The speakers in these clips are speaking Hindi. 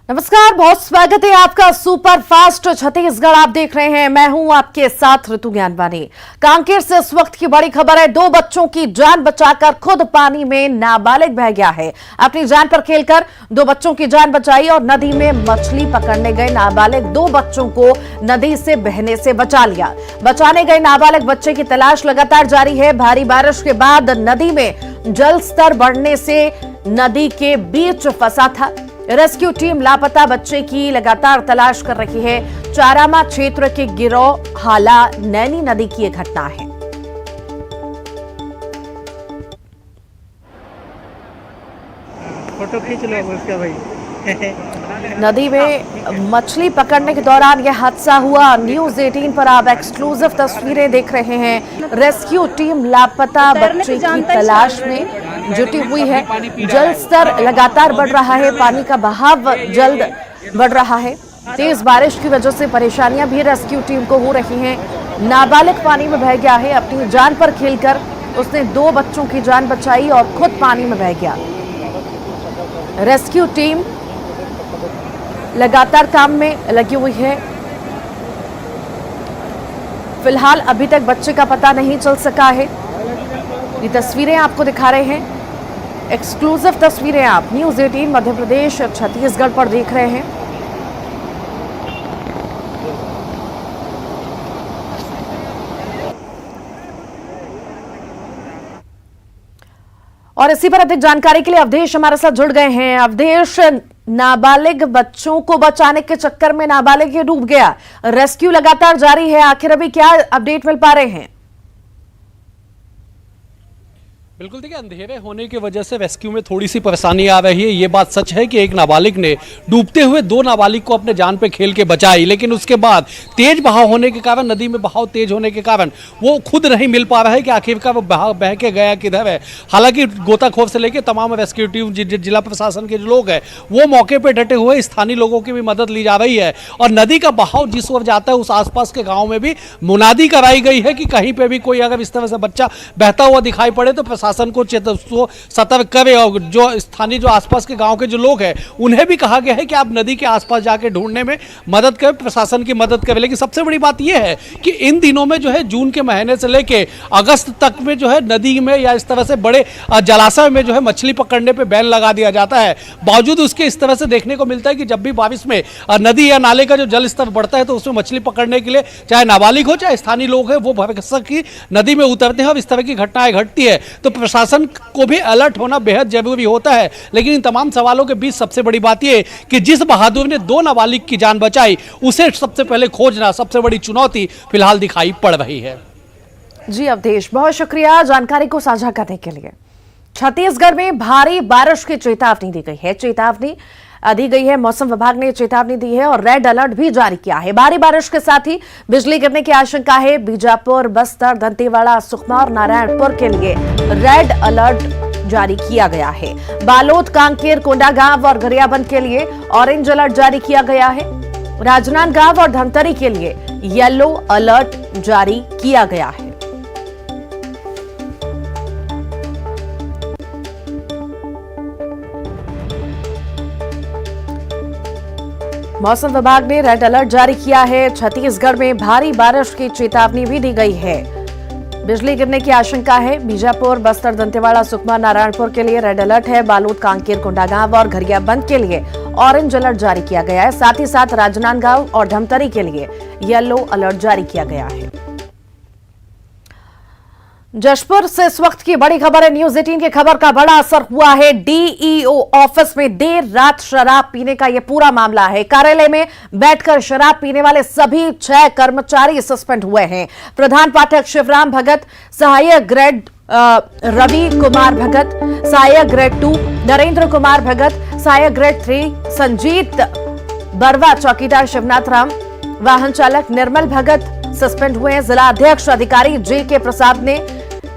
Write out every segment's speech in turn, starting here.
नमस्कार, बहुत स्वागत है आपका सुपर फास्ट छत्तीसगढ़। आप देख रहे हैं, मैं हूं आपके साथ ऋतु ज्ञानवानी। कांकेर से इस वक्त की बड़ी खबर है। 2 बच्चों की जान बचाकर खुद पानी में नाबालिग बह गया है। अपनी जान पर खेलकर 2 बच्चों की जान बचाई और नदी में मछली पकड़ने गए नाबालिग 2 बच्चों को नदी से बहने से बचा लिया। बचाने गए नाबालिग बच्चे की तलाश लगातार जारी है। भारी बारिश के बाद नदी में जल स्तर बढ़ने से नदी के बीच फंसा था। रेस्क्यू टीम लापता बच्चे की लगातार तलाश कर रही है। चारामा क्षेत्र के गिरोह हाला नैनी नदी की यह घटना है। फोटो खींच लो उसका भाई। नदी में मछली पकड़ने के दौरान यह हादसा हुआ। न्यूज 18 पर आप एक्सक्लूसिव तस्वीरें देख रहे हैं। रेस्क्यू टीम लापता बच्चे की तलाश में जुटी हुई है। जल स्तर लगातार बढ़ रहा है, पानी का बहाव जल्द बढ़ रहा है। तेज बारिश की वजह से परेशानियां भी रेस्क्यू टीम को हो रही हैं। नाबालिग पानी में बह गया है। अपनी जान पर खेलकर उसने 2 बच्चों की जान बचाई और खुद पानी में बह गया। रेस्क्यू टीम लगातार काम में लगी हुई है। फिलहाल अभी तक बच्चे का पता नहीं चल सका है। ये तस्वीरें आपको दिखा रहे हैं, एक्सक्लूसिव तस्वीरें आप न्यूज 18 मध्य प्रदेश छत्तीसगढ़ पर देख रहे हैं। और इसी पर अधिक जानकारी के लिए अवधेश हमारे साथ जुड़ गए हैं। अवधेश, नाबालिग बच्चों को बचाने के चक्कर में नाबालिग डूब गया। रेस्क्यू लगातार जारी है, आखिर अभी क्या अपडेट मिल पा रहे हैं? बिल्कुल, देखिए, अंधेरे होने की वजह से रेस्क्यू में थोड़ी सी परेशानी आ रही है। ये बात सच है कि एक नाबालिग ने डूबते हुए 2 नाबालिग को अपने जान पे खेल के बचाई, लेकिन उसके बाद तेज बहाव होने के कारण, नदी में बहाव तेज होने के कारण वो खुद नहीं मिल पा रहा है कि आखिरकार वो बह के गया किधर है। हालांकि गोताखोर से लेकर तमाम रेस्क्यू टीम, जिला प्रशासन के जो लोग हैं वो मौके पर डटे हुए, स्थानीय लोगों की भी मदद ली जा रही है। और नदी का बहाव जिस ओर जाता है उस आसपास के गाँव में भी मुनादी कराई गई है कि कहीं पर भी कोई अगर इस तरह से बच्चा बहता हुआ दिखाई पड़े तो शासन को सतर्क करे। और जो स्थानीय, जो आसपास के गांव के जो लोग हैं उन्हें भी कहा गया है कि आप नदी के आसपास जाके ढूंढने में मदद करें, प्रशासन की मदद करें। लेकिन सबसे बड़ी बात यह है कि इन दिनों में जो है जून के महीने से लेके अगस्त तक में जो है नदी में या इस तरह से बड़े जलाशय में जो है मछली पकड़ने पर बैन लगा दिया जाता है। बावजूद उसके इस तरह से देखने को मिलता है कि जब भी बारिश में नदी या नाले का जो जल स्तर बढ़ता है तो उसमें मछली पकड़ने के लिए चाहे नाबालिग हो चाहे स्थानीय लोग हैं वो भरसक ही नदी में उतरते हैं और इस तरह की घटनाएं घटती है। तो प्रशासन को भी अलर्ट होना बेहद जरूरी होता है। लेकिन इन तमाम सवालों के बीच सबसे बड़ी बात यह कि जिस बहादुर ने 2 नाबालिग की जान बचाई उसे सबसे पहले खोजना सबसे बड़ी चुनौती फिलहाल दिखाई पड़ रही है। जी अवधेश, बहुत शुक्रिया जानकारी को साझा करने के लिए। छत्तीसगढ़ में भारी बारिश की चेतावनी दी गई है। दी गई है, मौसम विभाग ने चेतावनी दी है और रेड अलर्ट भी जारी किया है। भारी बारिश के साथ ही बिजली गिरने की आशंका है। बीजापुर, बस्तर, दंतेवाड़ा, सुकमा और नारायणपुर के लिए रेड अलर्ट जारी किया गया है। बालोद, कांकेर, कोंडागांव और गरियाबंद के लिए ऑरेंज अलर्ट जारी किया गया है। राजनांदगांव और धमतरी के लिए येलो अलर्ट जारी किया गया है। मौसम विभाग ने रेड अलर्ट जारी किया है। छत्तीसगढ़ में भारी बारिश की चेतावनी भी दी गई है। बिजली गिरने की आशंका है। बीजापुर, बस्तर, दंतेवाड़ा, सुकमा, नारायणपुर के लिए रेड अलर्ट है। बालोद, कांकेर, कोंडागांव और गरियाबंद के लिए ऑरेंज अलर्ट जारी किया गया है। साथ ही साथ राजनांदगांव और धमतरी के लिए येलो अलर्ट जारी किया गया है। जशपुर से इस वक्त की बड़ी खबर है। न्यूज 18 की खबर का बड़ा असर हुआ है। डीईओ ऑफिस में देर रात शराब पीने का यह पूरा मामला है। कार्यालय में बैठकर शराब पीने वाले सभी 6 कर्मचारी सस्पेंड हुए हैं। प्रधान पाठक शिवराम भगत, सहायक ग्रेड रवि कुमार भगत, सहायक ग्रेड 2 नरेंद्र कुमार भगत, सहायक ग्रेड 3 संजीत बरवा, चौकीदार शिवनाथ राम, वाहन चालक निर्मल भगत सस्पेंड हुए हैं। जिला अध्यक्ष अधिकारी जे.के. प्रसाद ने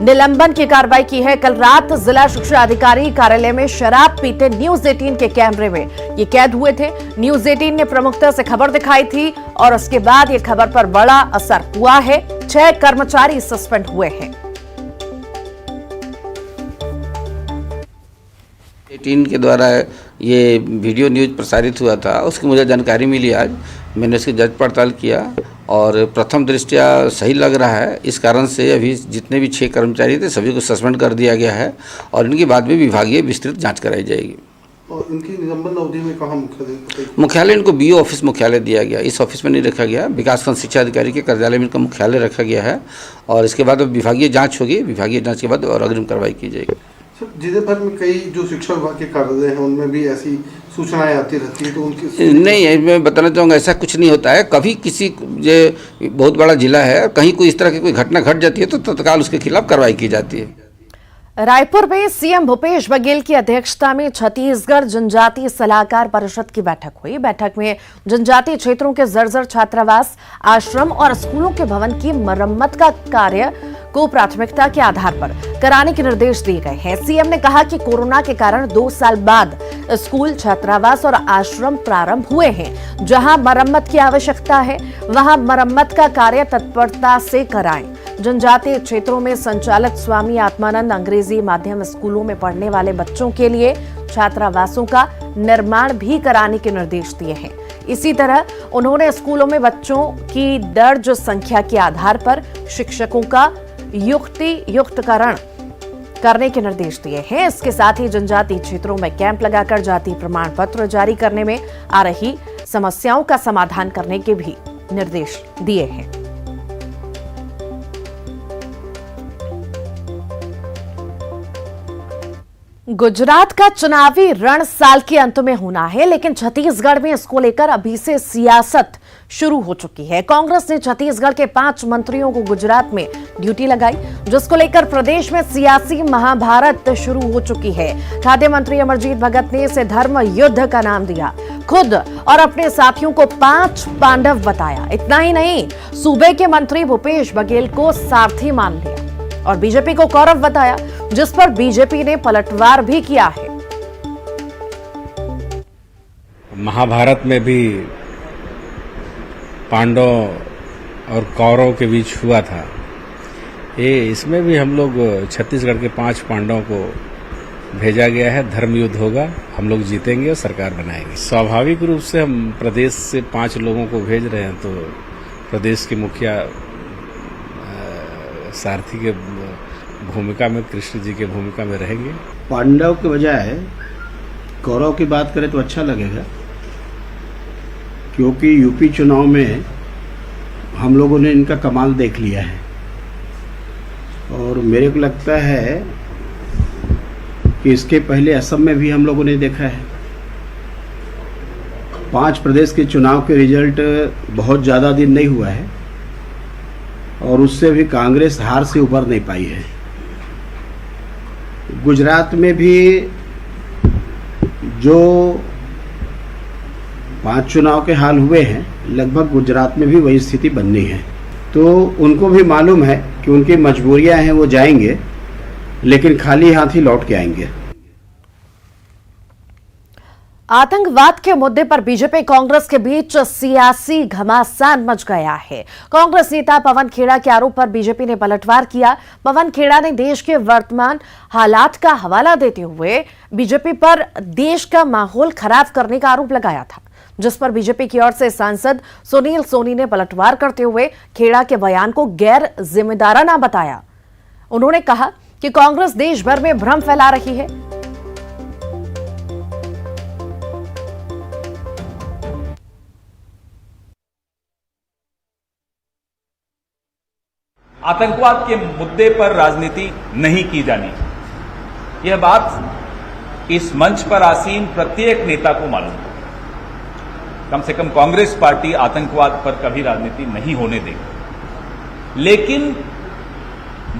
निलंबन की कार्रवाई की है। कल रात जिला शिक्षा अधिकारी कार्यालय में शराब पीते न्यूज 18 के कैमरे में ये कैद हुए थे। न्यूज 18 ने प्रमुखता से खबर दिखाई थी और उसके बाद ये खबर पर बड़ा असर हुआ है। 6 कर्मचारी सस्पेंड हुए हैं। 18 के द्वारा ये वीडियो न्यूज़ प्रसारित हुआ था, उसकी मुझे जानकारी मिली आज। मैंने उसकी जांच पड़ताल किया और प्रथम दृष्टया सही लग रहा है। इस कारण से अभी जितने भी 6 कर्मचारी थे सभी को सस्पेंड कर दिया गया है और इनकी बाद में विभागीय विस्तृत जांच कराई जाएगी। और इनकी निलंबन अवधि में कहाँ मुख्यालय इनको बीओ ऑफिस मुख्यालय दिया गया, इस ऑफिस में नहीं रखा गया। विकासखंड शिक्षा अधिकारी के कार्यालय में इनका मुख्यालय रखा गया है और इसके बाद विभागीय जाँच होगी। विभागीय जाँच के बाद और अग्रिम कार्रवाई की जाएगी। सर, जिले भर में कई जो शिक्षा विभाग के कार्यालय हैं उनमें भी ऐसी सूचनाएं आती रहती है, तो उनकी नहीं, मैं बताना चाहूँगा ऐसा कुछ नहीं होता है। कभी किसी ये बहुत बड़ा जिला है, कहीं कोई इस तरह की कोई घटना घट जाती है तो तत्काल उसके खिलाफ कार्रवाई की जाती है। रायपुर में सीएम भूपेश बघेल की अध्यक्षता में छत्तीसगढ़ जनजातीय सलाहकार परिषद की बैठक हुई। बैठक में जनजातीय क्षेत्रों के जर्जर छात्रावास, आश्रम और स्कूलों के भवन की मरम्मत का कार्य को प्राथमिकता के आधार पर कराने के निर्देश दिए गए हैं। सीएम ने कहा कि कोरोना के कारण 2 साल बाद स्कूल, छात्रावास और आश्रम प्रारंभ हुए हैं। जहां मरम्मत की आवश्यकता है वहां मरम्मत का कार्य तत्परता से कराएं। जनजातीय क्षेत्रों में संचालित स्वामी आत्मानंद अंग्रेजी माध्यम स्कूलों में पढ़ने वाले बच्चों के लिए छात्रावासों का निर्माण भी कराने के निर्देश दिए हैं। इसी तरह उन्होंने स्कूलों में बच्चों की दर्ज संख्या के आधार पर शिक्षकों का युक्तिकरण करने के निर्देश दिए हैं। इसके साथ ही जनजातीय क्षेत्रों में कैंप लगाकर जाति प्रमाण पत्र जारी करने में आ रही समस्याओं का समाधान करने के भी निर्देश दिए हैं। गुजरात का चुनावी रण साल के अंत में होना है, लेकिन छत्तीसगढ़ में इसको लेकर अभी से सियासत शुरू हो चुकी है। कांग्रेस ने छत्तीसगढ़ के 5 मंत्रियों को गुजरात में ड्यूटी लगाई, जिसको लेकर प्रदेश में सियासी महाभारत शुरू हो चुकी है। खाद्य मंत्री अमरजीत भगत ने इसे धर्म युद्ध का नाम दिया। खुद और अपने साथियों को 5 पांडव बताया। इतना ही नहीं, सूबे के मंत्री भूपेश बघेल को सारथी मान लिया और बीजेपी को कौरव बताया, जिस पर बीजेपी ने पलटवार भी किया है। महाभारत में भी पांडव और कौरव के बीच हुआ था, इसमें भी हम लोग छत्तीसगढ़ के 5 पांडवों को भेजा गया है। धर्म युद्ध होगा, हम लोग जीतेंगे और सरकार बनाएंगे। स्वाभाविक रूप से हम प्रदेश से 5 लोगों को भेज रहे हैं, तो प्रदेश के मुखिया सारथी के भूमिका में, कृष्ण जी के भूमिका में रहेंगे। पांडव के बजाय कौरव की बात करें तो अच्छा लगेगा, क्योंकि यूपी चुनाव में हम लोगों ने इनका कमाल देख लिया है और मेरे को लगता है कि इसके पहले असम में भी हम लोगों ने देखा है। 5 प्रदेश के चुनाव के रिजल्ट बहुत ज़्यादा दिन नहीं हुआ है और उससे भी कांग्रेस हार से उबर नहीं पाई है। गुजरात में भी जो 5 चुनाव के हाल हुए हैं, लगभग गुजरात में भी वही स्थिति बननी है। तो उनको भी मालूम है कि उनकी मजबूरियां हैं, वो जाएंगे लेकिन खाली हाथ ही लौट के आएंगे। आतंकवाद के मुद्दे पर बीजेपी कांग्रेस के बीच सियासी घमासान मच गया है। कांग्रेस नेता पवन खेड़ा के आरोप पर बीजेपी ने पलटवार किया। पवन खेड़ा ने देश के वर्तमान हालात का हवाला देते हुए बीजेपी पर देश का माहौल खराब करने का आरोप लगाया था, जिस पर बीजेपी की ओर से सांसद सुनील सोनी ने पलटवार करते हुए खेड़ा के बयान को गैर जिम्मेदाराना बताया। उन्होंने कहा कि कांग्रेस देश भर में भ्रम फैला रही है। आतंकवाद के मुद्दे पर राजनीति नहीं की जानी, यह बात इस मंच पर आसीन प्रत्येक नेता को मालूम है। कम से कम कांग्रेस पार्टी आतंकवाद पर कभी राजनीति नहीं होने देगी। लेकिन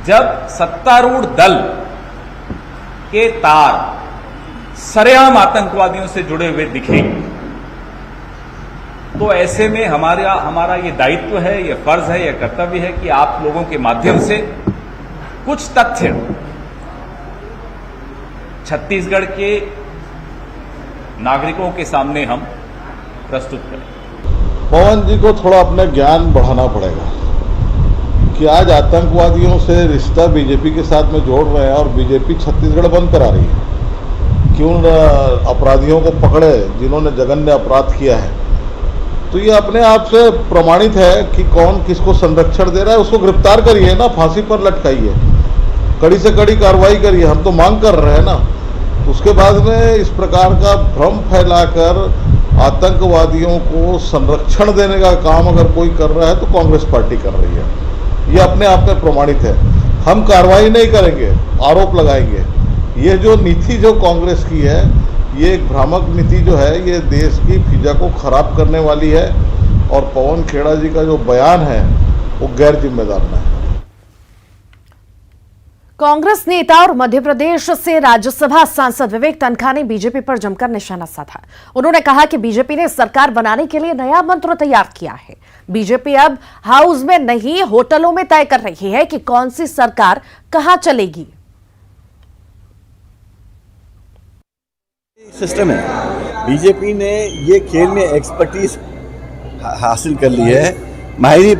जब सत्तारूढ़ दल के तार सरेआम आतंकवादियों से जुड़े हुए दिखेंगे, तो ऐसे में हमारा ये दायित्व है, ये फर्ज है, ये कर्तव्य है कि आप लोगों के माध्यम से कुछ तथ्य छत्तीसगढ़ के नागरिकों के सामने हम प्रस्तुत करें। पवन जी को थोड़ा अपना ज्ञान बढ़ाना पड़ेगा कि आज आतंकवादियों से रिश्ता बीजेपी के साथ में जोड़ रहे हैं और बीजेपी छत्तीसगढ़ बंद करा रही है। कि उन अपराधियों को पकड़े जिन्होंने जघन्य अपराध किया है, तो ये अपने आप से प्रमाणित है कि कौन किसको संरक्षण दे रहा है। उसको गिरफ्तार करिए ना, फांसी पर लटकाइए, कड़ी से कड़ी कार्रवाई करिए। हम तो मांग कर रहे हैं ना। तो उसके बाद में इस प्रकार का भ्रम फैलाकर आतंकवादियों को संरक्षण देने का काम अगर कोई कर रहा है तो कांग्रेस पार्टी कर रही है। ये अपने आप में प्रमाणित है। हम कार्रवाई नहीं करेंगे, आरोप लगाएंगे। ये जो नीति जो कांग्रेस की है, ये एक भ्रामक नीति जो है, ये देश की फिजा को खराब करने वाली है। और पवन खेड़ा जी का जो बयान है वो गैर जिम्मेदार है। कांग्रेस नेता और मध्य प्रदेश से राज्यसभा सांसद विवेक तनखा ने बीजेपी पर जमकर निशाना साधा। उन्होंने कहा कि बीजेपी ने सरकार बनाने के लिए नया मंत्र तैयार किया है। बीजेपी अब हाउस में नहीं, होटलों में तय कर रही है कि कौन सी सरकार कहां चलेगी। सिस्टम है, बीजेपी ने ये खेल में एक्सपर्टीज हासिल कर ली है, माहिरी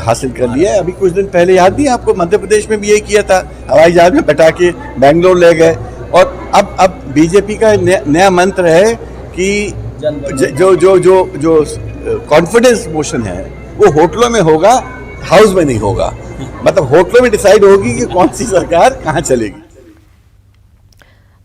हासिल कर लिया है। अभी कुछ दिन पहले याद नहीं आपको, मध्य प्रदेश में भी यही किया था, हवाई जहाज में बैठा के बेंगलोर ले गए। और अब बीजेपी का नया मंत्र है कि जो कॉन्फिडेंस मोशन है वो होटलों में होगा, हाउस में नहीं होगा। मतलब होटलों में डिसाइड होगी कि कौन सी सरकार कहां चलेगी।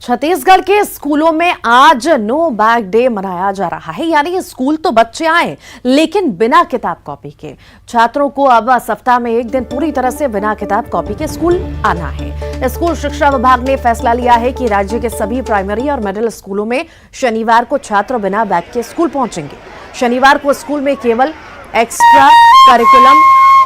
छत्तीसगढ़ के स्कूलों में आज नो बैग डे मनाया जा रहा है, यानी स्कूल तो बच्चे आए लेकिन बिना किताब कॉपी के। छात्रों को अब सप्ताह में एक दिन पूरी तरह से बिना किताब कॉपी के स्कूल आना है। स्कूल शिक्षा विभाग ने फैसला लिया है कि राज्य के सभी प्राइमरी और मिडिल स्कूलों में शनिवार को छात्र बिना बैग के स्कूल पहुंचेंगे। शनिवार को स्कूल में केवल एक्स्ट्रा करिकुलम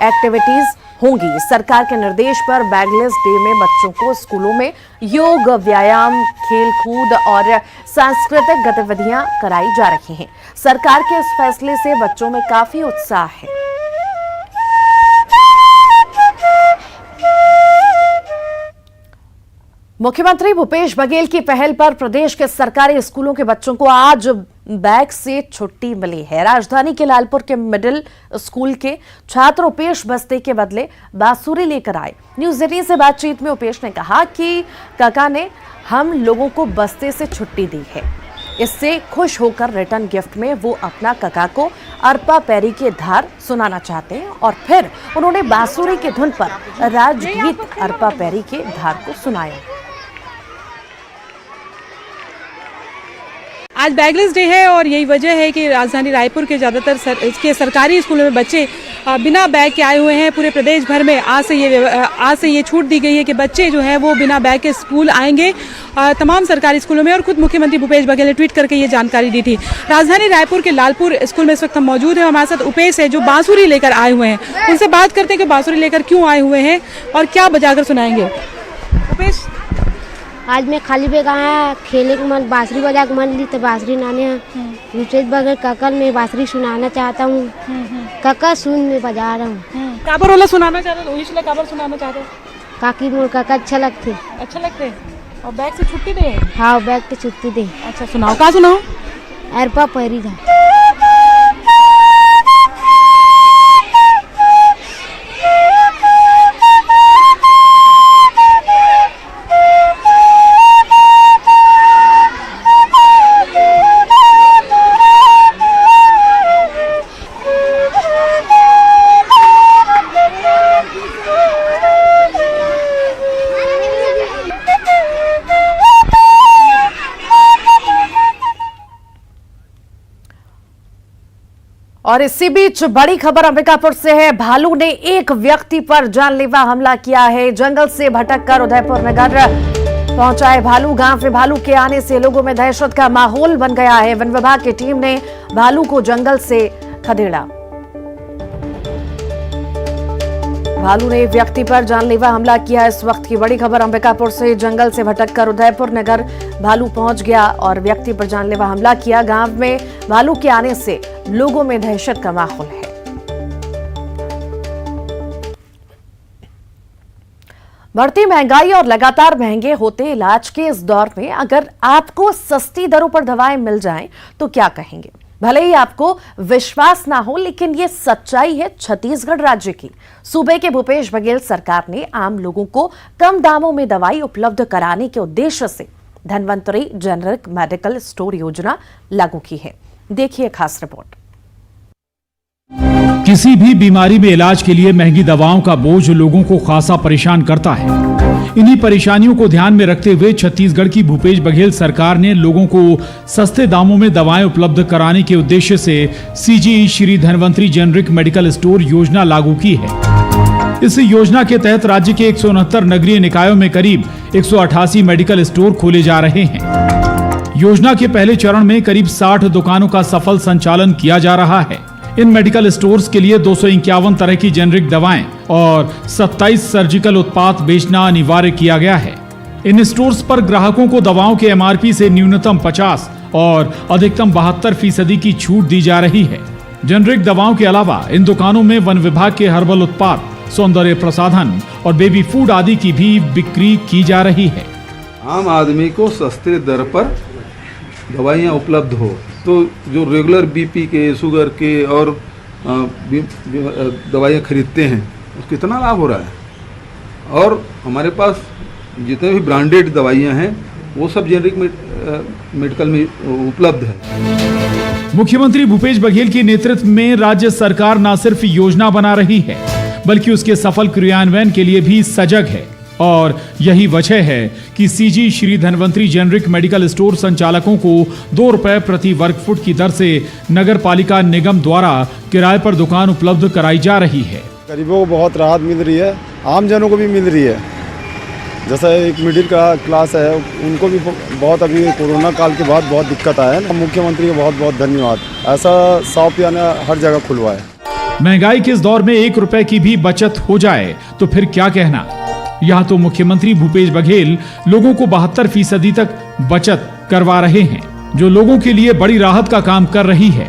एक्टिविटीज होंगी। सरकार के निर्देश पर बैगलेस डे में बच्चों को स्कूलों में योग, व्यायाम, खेल कूद और सांस्कृतिक गतिविधियां कराई जा रही हैं। सरकार के इस फैसले से बच्चों में काफी उत्साह है। मुख्यमंत्री भूपेश बघेल की पहल पर प्रदेश के सरकारी स्कूलों के बच्चों को आज बैग से छुट्टी मिली है। राजधानी के लालपुर के मिडिल स्कूल के छात्र उपेश बस्ते के बदले बांसुरी लेकर आए। न्यूज 18 से बातचीत में उपेश ने कहा कि काका ने हम लोगों को बस्ते से छुट्टी दी है। इससे खुश होकर रिटर्न गिफ्ट में वो अपना काका को अरपा पैरी के धार सुनाना चाहते हैं और फिर उन्होंने बांसुरी की धुन पर राजगीत अरपा पैरी के धार को सुनाया। आज बैगलेस डे है और यही वजह है कि राजधानी रायपुर के ज़्यादातर इसके सरकारी स्कूलों में बच्चे बिना बैग के आए हुए हैं। पूरे प्रदेश भर में आज से ये छूट दी गई है कि बच्चे जो हैं वो बिना बैग के स्कूल आएंगे तमाम सरकारी स्कूलों में। और खुद मुख्यमंत्री भूपेश बघेल ने ट्वीट करके ये जानकारी दी थी। राजधानी रायपुर के लालपुर स्कूल में इस वक्त हम मौजूद हैं। हमारे साथ उपेश है जो बांसुरी लेकर आए हुए हैं। उनसे बात करते हैं कि बांसुरी लेकर क्यों आए हुए हैं और क्या बजाकर सुनाएंगे। उपेश, आज मैं खाली बेग आया, खेले के मन, बांसुरी बजा के मन ली तो बांसुरी नाने भूपेश बघेल काका मैं बांसुरी सुनाना चाहता हूँ। काका सुन मैं बजा रहा हूँ। काबर वाला सुनाना चाहते हो? इसलिए काबर सुनाना चाहते हो? काकी मोर काका अच्छा लगते। और बैग से छुट्टी दे? हाँ, बैग पे छुट्टी दे। अच्छा, सुनाओ। कहाँ सुनाओ? अरपा पैरी था। और इसी बीच बड़ी खबर अंबिकापुर से है। भालू ने एक व्यक्ति पर जानलेवा हमला किया है। जंगल से भटककर उदयपुर नगर पहुंचा है भालू। गांव में भालू के आने से लोगों में दहशत का माहौल बन गया है। वन विभाग की टीम ने भालू को जंगल से खदेड़ा। भालू ने व्यक्ति पर जानलेवा हमला किया। इस वक्त की बड़ी खबर अंबिकापुर से। जंगल से भटककर उदयपुर नगर भालू पहुंच गया और व्यक्ति पर जानलेवा हमला किया। गांव में भालू के आने से लोगों में दहशत का माहौल है। बढ़ती महंगाई और लगातार महंगे होते इलाज के इस दौर में अगर आपको सस्ती दरों पर दवाएं मिल जाएं तो क्या कहेंगे। भले ही आपको विश्वास ना हो, लेकिन ये सच्चाई है छत्तीसगढ़ राज्य की। सूबे के भूपेश बघेल सरकार ने आम लोगों को कम दामों में दवाई उपलब्ध कराने के उद्देश्य से धन्वंतरी जेनरिक मेडिकल स्टोर योजना लागू की है। देखिए खास रिपोर्ट। किसी भी बीमारी में इलाज के लिए महंगी दवाओं का बोझ लोगों को खासा परेशान करता है। इन्हीं परेशानियों को ध्यान में रखते हुए छत्तीसगढ़ की भूपेश बघेल सरकार ने लोगों को सस्ते दामों में दवाएं उपलब्ध कराने के उद्देश्य से CG Shri Dhanvantari generic medical store योजना लागू की है। इस योजना के तहत राज्य के 169 नगरीय निकायों में करीब 188 मेडिकल स्टोर खोले जा रहे हैं। योजना के पहले चरण में करीब 60 दुकानों का सफल संचालन किया जा रहा है। इन मेडिकल स्टोर्स के लिए 251 तरह की जेनरिक दवाएं और 27 सर्जिकल उत्पाद बेचना अनिवार्य किया गया है। इन स्टोर्स पर ग्राहकों को दवाओं के एमआरपी से न्यूनतम 50 और अधिकतम 72% की छूट दी जा रही है। जेनरिक दवाओं के अलावा इन दुकानों में वन विभाग के हर्बल उत्पाद, सौंदर्य प्रसाधन और बेबी फूड आदि की भी बिक्री की जा रही है। आम आदमी को सस्ते दर पर दवाइयाँ उपलब्ध हो, तो जो रेगुलर बीपी के, शुगर के और दवाइयाँ खरीदते हैं उसको कितना लाभ हो रहा है। और हमारे पास जितने भी ब्रांडेड दवाइयाँ हैं वो सब जेनरिक मेडिकल में उपलब्ध है। मुख्यमंत्री भूपेश बघेल के नेतृत्व में राज्य सरकार न सिर्फ योजना बना रही है बल्कि उसके सफल क्रियान्वयन के लिए भी सजग है। और यही वजह है कि CG Shri Dhanvantari generic medical store संचालकों को 2 रुपए प्रति वर्ग फुट की दर से नगर पालिका निगम द्वारा किराए पर दुकान उपलब्ध कराई जा रही है। गरीबों को बहुत राहत मिल रही है, आम जनों को भी मिल रही है। जैसा एक मिडिल क्लास है उनको भी बहुत अभी कोरोना काल के बाद बहुत दिक्कत आया है। मुख्यमंत्री का बहुत बहुत धन्यवाद। ऐसा शॉप यानी हर जगह खुलवाए। महंगाई के इस दौर में 1 रुपए की भी बचत हो जाए तो फिर क्या कहना। यहाँ तो मुख्यमंत्री भूपेश बघेल लोगों को 72% तक बचत करवा रहे हैं, जो लोगों के लिए बड़ी राहत का काम कर रही है।